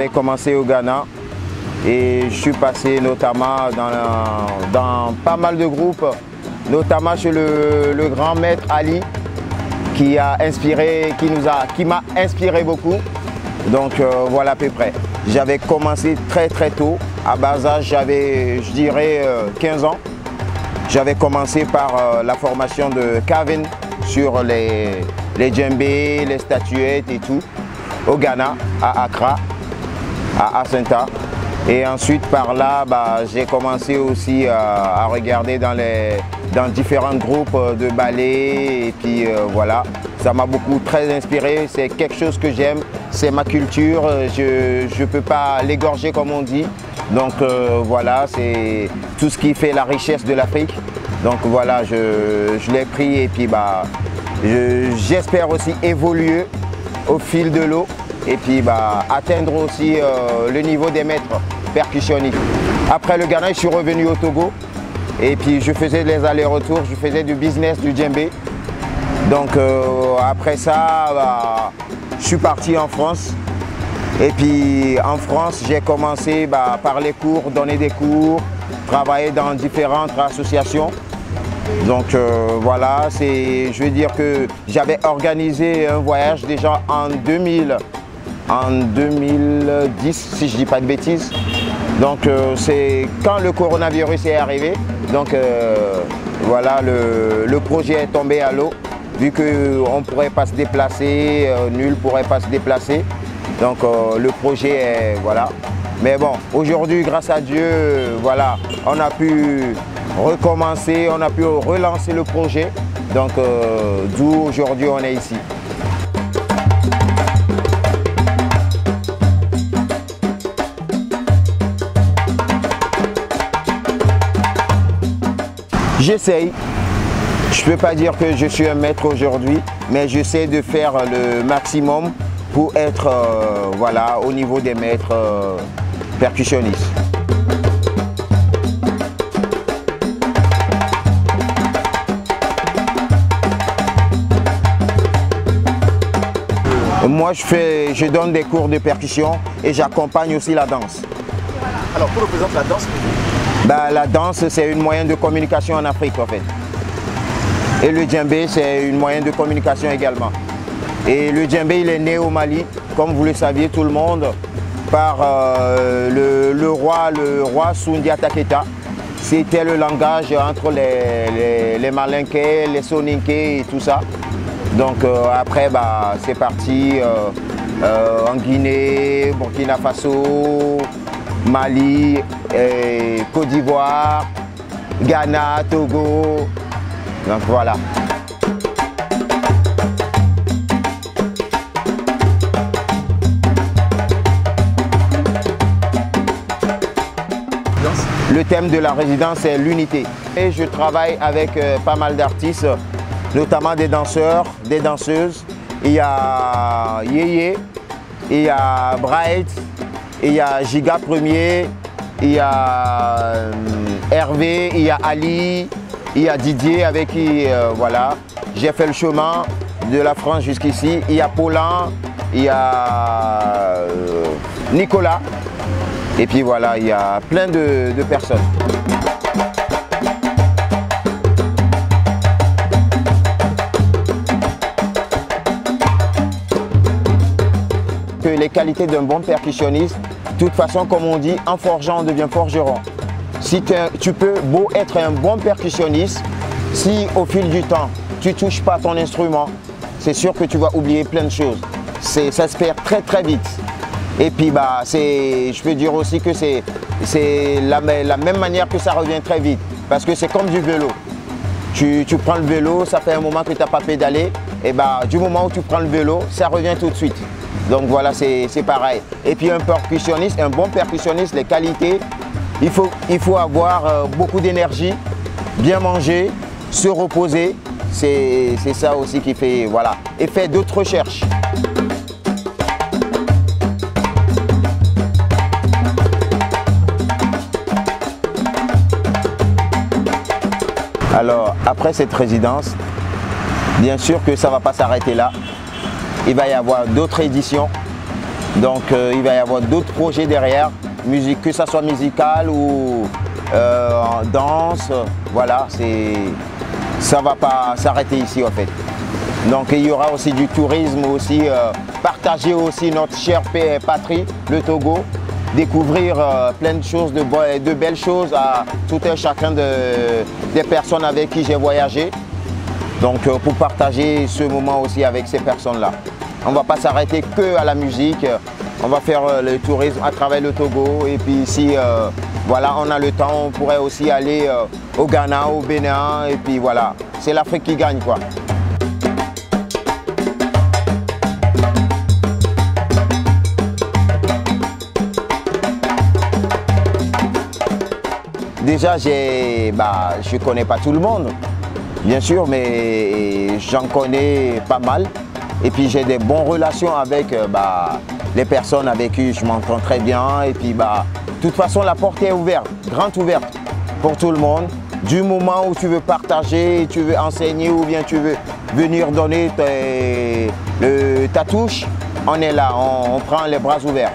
j'avais commencé au Ghana et je suis passé notamment dans pas mal de groupes, notamment chez le grand maître Ali qui m'a inspiré beaucoup. Donc voilà à peu près. J'avais commencé très tôt, à bas âge, j'avais je dirais 15 ans. J'avais commencé par la formation de Kevin sur les djembés, les statuettes et tout, au Ghana, à Accra, à Asenta. Et ensuite par là, j'ai commencé aussi à regarder dans différents groupes de ballet et puis voilà. Ça m'a beaucoup très inspiré, c'est quelque chose que j'aime, c'est ma culture, je ne peux pas l'égorger comme on dit. Donc voilà, c'est tout ce qui fait la richesse de l'Afrique. Donc voilà, je l'ai pris et puis j'espère aussi évoluer au fil de l'eau et puis atteindre aussi le niveau des maîtres percussionnistes. Après le Ghana, je suis revenu au Togo et puis je faisais les allers-retours, je faisais du business du djembé. Donc après ça, je suis parti en France. Et puis en France, j'ai commencé par les cours, donner des cours, travailler dans différentes associations. Donc voilà, je veux dire que j'avais organisé un voyage déjà en 2010, si je ne dis pas de bêtises. Donc c'est quand le coronavirus est arrivé. Donc voilà, le projet est tombé à l'eau. Vu qu'on ne pourrait pas se déplacer, nul ne pourrait pas se déplacer. Donc le projet est, voilà. Mais bon, aujourd'hui, grâce à Dieu, voilà, on a pu recommencer, on a pu relancer le projet. Donc d'où aujourd'hui on est ici. J'essaye. Je ne peux pas dire que je suis un maître aujourd'hui, mais j'essaie de faire le maximum pour être voilà, au niveau des maîtres percussionnistes. Moi, je donne des cours de percussion et j'accompagne aussi la danse. Alors, que représente la danse? La danse, c'est une moyen de communication en Afrique, en fait. Et le djembé, c'est une moyen de communication également. Et le djembé, il est né au Mali, comme vous le saviez tout le monde, par le roi Soundiata Keita. C'était le langage entre les Malinké, les Soninké et tout ça. Donc après, c'est parti en Guinée, Burkina Faso, Mali, Côte d'Ivoire, Ghana, Togo. Donc voilà. Le thème de la résidence est l'unité. Et je travaille avec pas mal d'artistes, notamment des danseurs, des danseuses. Il y a Yeye, il y a Bright, il y a Giga Premier, il y a Hervé, il y a Ali. Il y a Didier avec qui voilà, j'ai fait le chemin de la France jusqu'ici. Il y a Paulin, il y a Nicolas. Et puis voilà, il y a plein de personnes. Les qualités d'un bon percussionniste, de toute façon, comme on dit, en forgeant, on devient forgeron. Si tu peux beau être un bon percussionniste, si au fil du temps, tu ne touches pas ton instrument, c'est sûr que tu vas oublier plein de choses. Ça se perd très vite. Et puis je peux dire aussi que c'est la même manière que ça revient très vite. Parce que c'est comme du vélo. Tu prends le vélo, ça fait un moment que tu n'as pas pédalé. Et du moment où tu prends le vélo, ça revient tout de suite. Donc voilà, c'est pareil. Et puis un bon percussionniste, les qualités, il faut avoir beaucoup d'énergie, bien manger, se reposer. C'est ça aussi qui fait, voilà. Et faire d'autres recherches. Alors, après cette résidence, bien sûr que ça ne va pas s'arrêter là. Il va y avoir d'autres éditions. Donc il va y avoir d'autres projets derrière, musique, que ça soit musical ou danse, voilà, ça ne va pas s'arrêter ici en fait. Donc il y aura aussi du tourisme aussi, partager aussi notre chère patrie, le Togo, découvrir plein de choses, de belles choses à tout un chacun des personnes avec qui j'ai voyagé. Donc pour partager ce moment aussi avec ces personnes-là. On ne va pas s'arrêter que à la musique, on va faire le tourisme à travers le Togo et puis si voilà, on a le temps, on pourrait aussi aller au Ghana, au Bénin et puis voilà, c'est l'Afrique qui gagne quoi. Déjà, je ne connais pas tout le monde, bien sûr, mais j'en connais pas mal. Et puis j'ai des bonnes relations avec les personnes avec qui je m'entends très bien. Et puis de toute façon, la porte est ouverte, grande ouverte pour tout le monde. Du moment où tu veux partager, tu veux enseigner ou bien tu veux venir donner ta touche, on est là, on prend les bras ouverts.